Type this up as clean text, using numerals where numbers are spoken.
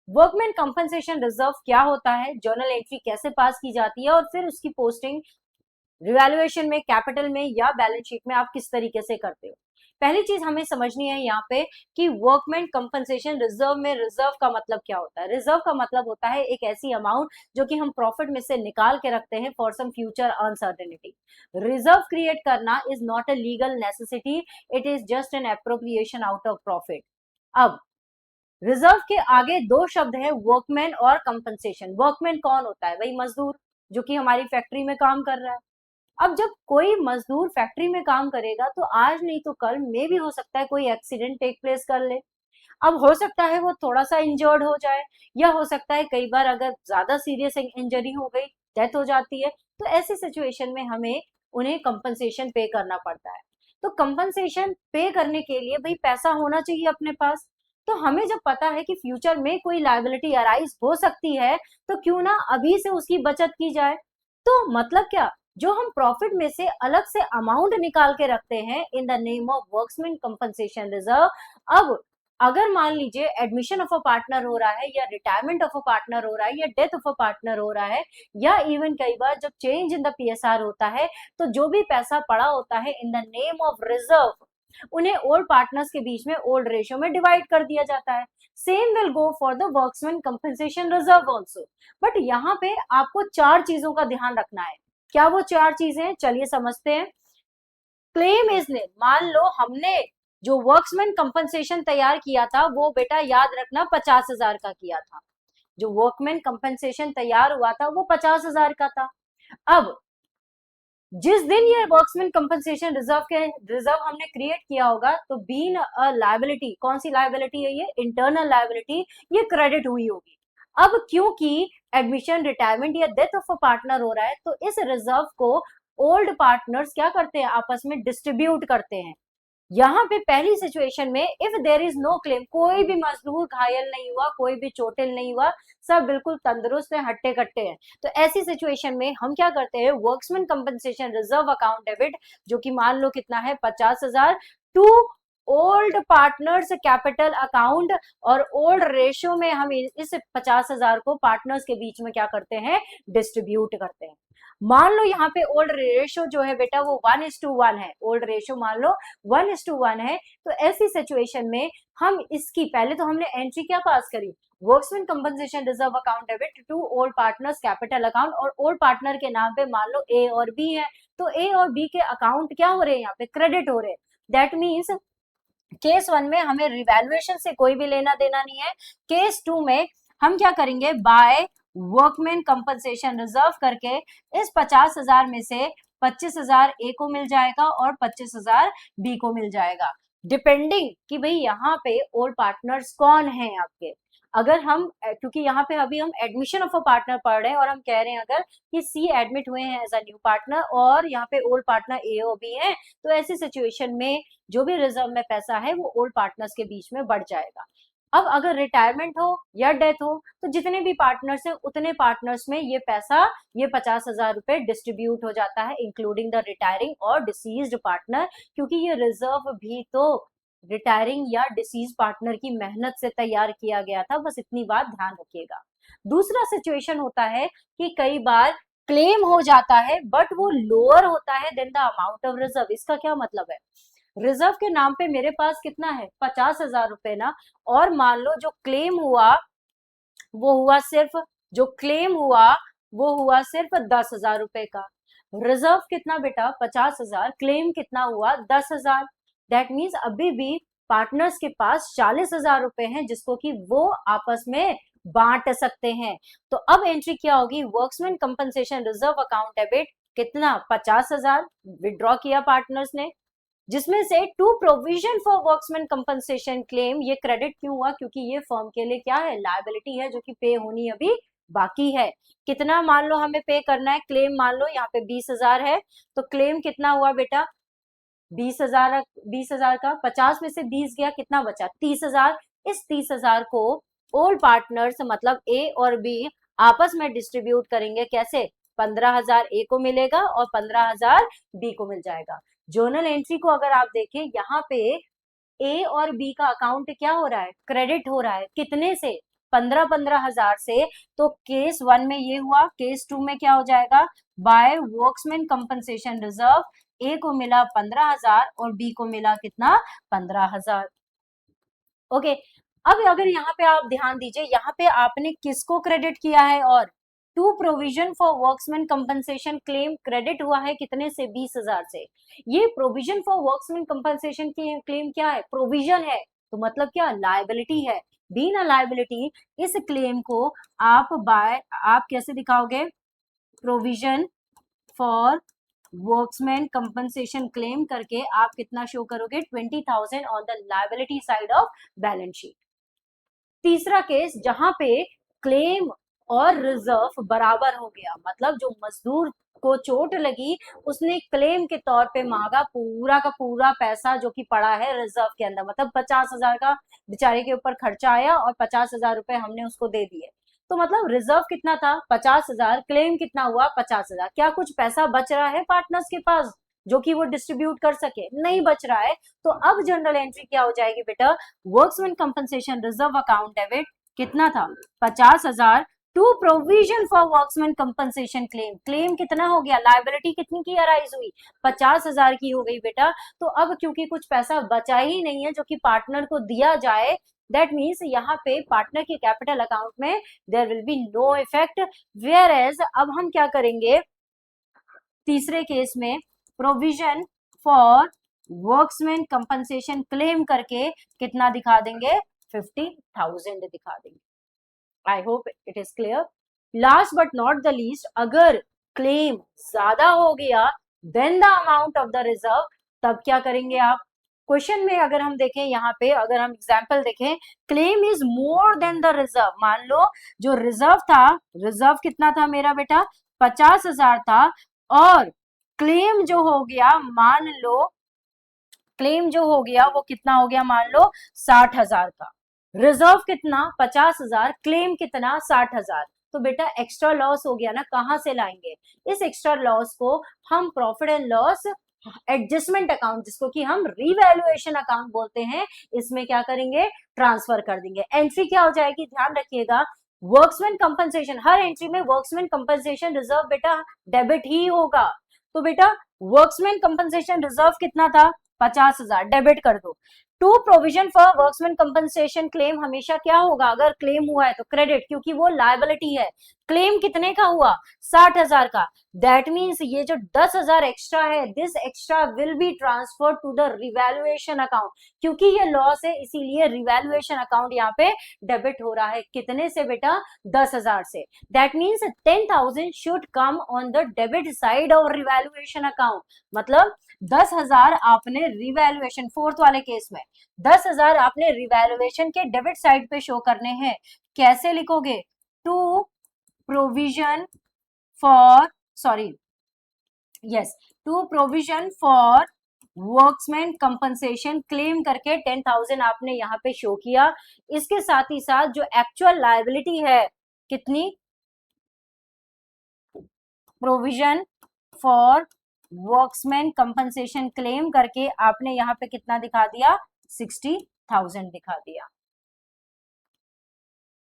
Workman compensation reserve क्या होता है, जर्नल एंट्री कैसे पास की जाती है और फिर उसकी पोस्टिंग रिवैल्यूएशन में, कैपिटल में या बैलेंस शीट में आप किस तरीके से करते हो। पहली चीज हमें समझनी है यहाँ पे कि वर्कमैन कंपनसेशन रिजर्व में रिजर्व का मतलब क्या होता है। रिजर्व का मतलब होता है एक ऐसी अमाउंट जो कि हम प्रॉफिट में से निकाल के रखते हैं for some future uncertainty. Reserve create करना is not a legal necessity, it is just an appropriation out of profit. अब रिजर्व के आगे दो शब्द है, वर्कमैन और कंपनसेशन। वर्कमैन कौन होता है? वही मजदूर जो कि हमारी फैक्ट्री में काम कर रहा है। अब जब कोई मजदूर फैक्ट्री में काम करेगा तो आज नहीं तो कल मे भी हो सकता है कोई एक्सीडेंट टेक प्लेस कर ले। अब हो सकता है वो थोड़ा सा इंजर्ड हो जाए, या हो सकता है कई बार अगर ज्यादा सीरियस इंजरी हो गई, डेथ हो जाती है, तो ऐसी सिचुएशन में हमें उन्हें कंपनसेशन पे करना पड़ता है। तो कंपनसेशन पे करने के लिए भाई पैसा होना चाहिए अपने पास। तो हमें जब पता है कि फ्यूचर में कोई लायबिलिटी अराइज हो सकती है, तो क्यों ना अभी से उसकी बचत की जाए। तो मतलब क्या, जो हम प्रॉफिट में से अलग से अमाउंट निकाल के रखते हैं in the name of workmen compensation reserve. अब अगर मान लीजिए एडमिशन ऑफ अ पार्टनर हो रहा है, या रिटायरमेंट ऑफ अ पार्टनर हो रहा है, या डेथ ऑफ अ पार्टनर हो रहा है, या इवन कई बार जब चेंज इन द पीएसआर होता है, तो जो भी पैसा पड़ा होता है in the name of reserve, उन्हें ओल्ड पार्टनर्स के बीच में ओल्ड रेशियो में डिवाइड कर दिया जाता है। Same will go for the workmen compensation reserve also. But यहाँ पे आपको चार चीजों का ध्यान रखना है। क्या वो चार चीजें, चलिए समझते हैं। क्लेम इज ने, मान लो हमने जो वर्क्समैन कंपनसेशन तैयार किया था वो बेटा याद रखना 50,000 का किया था। जो वर्कमैन कंपनसेशन तैयार हुआ था वो 50,000 का था। अब जिस दिन ये वर्क्समैन कंपनसेशन रिजर्व हमने क्रिएट किया होगा, तो बीन अ लायबिलिटी, कौन सी लायबिलिटी है ये? इंटरनल लायबिलिटी, ये क्रेडिट हुई होगी। अब क्योंकि एडमिशन, रिटायरमेंट या डेथ ऑफ अ पार्टनर हो रहा है, तो इस रिजर्व को ओल्ड पार्टनर्स क्या करते हैं, आपस में डिस्ट्रीब्यूट करते हैं। यहाँ पे पहली सिचुएशन में if there is no claim, कोई भी मजदूर घायल नहीं हुआ, कोई भी चोटिल नहीं हुआ, सब बिल्कुल तंदुरुस्त है, हट्टे कट्टे हैं, तो ऐसी सिचुएशन में हम क्या करते हैं, workmen compensation reserve account debit, जो कि मान लो कितना है 50,000, to old partners capital account. और ओल्ड रेशियो में हम इस 50,000 को पार्टनर्स के बीच में क्या करते हैं, डिस्ट्रीब्यूट करते हैं। मान लो यहाँ पे ओल्ड रेशियो जो है बेटा वो 1:1 है, ओल्ड रेशियो मान लो 1:1 है। तो ऐसी सिचुएशन में हम इसकी, पहले तो हमने एंट्री क्या पास करी, workmen compensation reserve account debit to old partners capital account, और ओल्ड पार्टनर के नाम पे मान लो ए और बी है, तो ए और बी के अकाउंट क्या हो रहे हैं, यहाँ पे क्रेडिट हो रहे हैं। दैट मीन्स केस वन में हमें रिवैल्यूएशन से कोई भी लेना देना नहीं है। केस टू में हम क्या करेंगे, बाय वर्कमैन कंपनसेशन रिजर्व करके इस 50,000 में से 25,000 ए को मिल जाएगा और 25,000 बी को मिल जाएगा, डिपेंडिंग कि भाई यहाँ पे ओल्ड पार्टनर्स कौन है आपके। अगर हम, क्योंकि यहाँ पे अभी हम एडमिशन ऑफ अ पार्टनर पढ़ रहे हैं और हम कह रहे हैं अगर कि सी एडमिट हुए हैं एज अ न्यू पार्टनर और यहाँ पे ओल्ड पार्टनर ए और बी है, तो ऐसी सिचुएशन में जो भी रिजर्व में पैसा है वो ओल्ड पार्टनर्स के बीच में बढ़ जाएगा। अब अगर रिटायरमेंट हो या डेथ हो, तो जितने भी पार्टनर्स हैं उतने पार्टनर्स में ये पैसा, ये 50,000 रुपए डिस्ट्रीब्यूट हो जाता है, इंक्लूडिंग द रिटायरिंग और डिसीज्ड पार्टनर, क्योंकि ये रिजर्व भी तो रिटायरिंग या डिसीज पार्टनर की मेहनत से तैयार किया गया था, बस इतनी बात ध्यान रखिएगा। दूसरा सिचुएशन होता है कि कई बार क्लेम हो जाता है बट वो लोअर होता है than the amount of reserve. इसका क्या मतलब है, रिजर्व के नाम पे मेरे पास कितना है, 50,000 रुपए ना, और मान लो जो क्लेम हुआ वो हुआ सिर्फ, जो क्लेम हुआ वो हुआ सिर्फ 10,000 रुपए का। रिजर्व कितना बेटा, 50,000, क्लेम कितना हुआ 10,000। दैट मीन्स अभी भी पार्टनर्स के पास 40,000 रुपए हैं जिसको कि वो आपस में बांट सकते हैं। तो अब एंट्री क्या होगी, workmen compensation reserve account debit, कितना 50,000 विड्रॉ किया पार्टनर्स ने, जिसमें से to provision for workmen compensation claim, ये क्रेडिट क्यों हुआ, क्योंकि ये फर्म के लिए क्या है, लायबिलिटी है जो कि पे होनी अभी बाकी है। कितना मान लो हमें पे करना है, क्लेम मान लो यहाँ पे 20,000 है, तो क्लेम कितना हुआ बेटा 20,000, 20,000 का 50 में से 20 गया, कितना बचा 30,000। इस 30,000 को ओल्ड पार्टनर्स मतलब ए और बी आपस में डिस्ट्रीब्यूट करेंगे, कैसे, 15,000 ए को मिलेगा और 15,000 बी को मिल जाएगा। जर्नल एंट्री को अगर आप देखें, यहाँ पे ए और बी का अकाउंट क्या हो रहा है, क्रेडिट हो रहा है, कितने से, 15,000 से, तो केस 1 में ये हुआ, केस 2 में क्या हो जाएगा, बाय वर्क्समैन कंपनसेशन रिजर्व ए को मिला 15,000 और बी को मिला कितना, 15,000। ओके, अब अगर यहाँ पे आप ध्यान दीजिए, यहाँ पे आपने किसको क्रेडिट किया है, और to provision for workmen compensation claim credit हुआ है कितने से, 20,000 से। ये provision for workmen compensation claim क्या है, प्रोविजन है, तो मतलब क्या, लायबिलिटी है। बीइंग अ लायबिलिटी, इस क्लेम को आप कैसे दिखाओगे, provision for workmen compensation claim करके आप कितना शो करोगे, 20,000 on the liability side of balance sheet. तीसरा केस जहां पे क्लेम और रिजर्व बराबर हो गया, मतलब जो मजदूर को चोट लगी उसने क्लेम के तौर पे मांगा पूरा का पूरा पैसा जो कि पड़ा है रिजर्व के अंदर, मतलब 50,000 का बेचारे के ऊपर खर्चा आया और 50,000 रुपए हमने उसको दे दिए, तो मतलब रिजर्व कितना था, 50,000, क्लेम कितना हुआ, 50,000। क्या कुछ पैसा बच रहा है पार्टनर्स के पास जो कि वो डिस्ट्रीब्यूट कर सके, नहीं बच रहा है। तो अब जनरल एंट्री क्या हो जाएगी बेटा, workmen compensation reserve account debit कितना था, 50,000 to provision for workmen compensation claim, claim कितना हो गया, लायबिलिटी कितनी की अराइज हुई, 50,000 की हो गई बेटा। तो अब क्योंकि कुछ पैसा बचा ही नहीं है जो कि पार्टनर को दिया जाए, दैट मीन्स यहाँ पे पार्टनर के कैपिटल अकाउंट में there will be no effect, whereas अब हम क्या करेंगे, तीसरे केस में provision for workmen compensation claim करके कितना दिखा देंगे, 50,000 दिखा देंगे। I hope it is clear. Last but not the least, अगर क्लेम ज्यादा हो गया than the amount of the reserve, तब क्या करेंगे आप, क्वेश्चन में अगर हम देखें, यहाँ पे अगर हम एग्जाम्पल देखें, claim is more than the reserve, मान लो जो रिजर्व था, रिजर्व कितना था मेरा बेटा, 50,000 था, और क्लेम जो हो गया, मान लो क्लेम जो हो गया वो कितना हो गया, मान लो 60,000 का, रिजर्व कितना 50,000, क्लेम कितना 60,000, तो बेटा एक्स्ट्रा लॉस हो गया ना, कहां से लाएंगे, इस एक्स्ट्रा लॉस को हम profit and loss adjustment account, जिसको कि हम रिवैल्यूएशन अकाउंट बोलते हैं, इसमें क्या करेंगे, ट्रांसफर कर देंगे। एंट्री क्या हो जाएगी, ध्यान रखिएगा, वर्क्समैन कंपनसेशन, हर एंट्री में वर्क्समैन कंपनसेशन रिजर्व बेटा डेबिट ही होगा, तो बेटा वर्क्समैन कंपनसेशन रिजर्व कितना था, 50,000, डेबिट कर दो। To provision for workmen compensation claim हमेशा क्या होगा, अगर क्लेम हुआ है तो क्रेडिट, क्योंकि वो लायबिलिटी है। क्लेम कितने का हुआ, 60,000 का, दैट मीन्स ये जो 10,000 एक्स्ट्रा है, this extra will be transfer to the revaluation account, क्योंकि ये लॉस है इसीलिए रिवैल्यूएशन अकाउंट यहाँ पे डेबिट हो रहा है, कितने से बेटा, 10,000 से। That means 10,000 should come on the debit side of revaluation account, मतलब 10,000 आपने रिवैल्यूएशन, फोर्थ वाले केस में 10,000 आपने रिवैल्यूएशन के डेबिट साइड पे शो करने हैं, कैसे लिखोगे, to provision for, sorry yes, to provision for workmen compensation claim करके 10,000 आपने यहाँ पे शो किया, इसके साथ ही साथ जो एक्चुअल लायबिलिटी है कितनी, provision for workmen compensation claim करके आपने यहाँ पे कितना दिखा दिया, 60,000 दिखा दिया।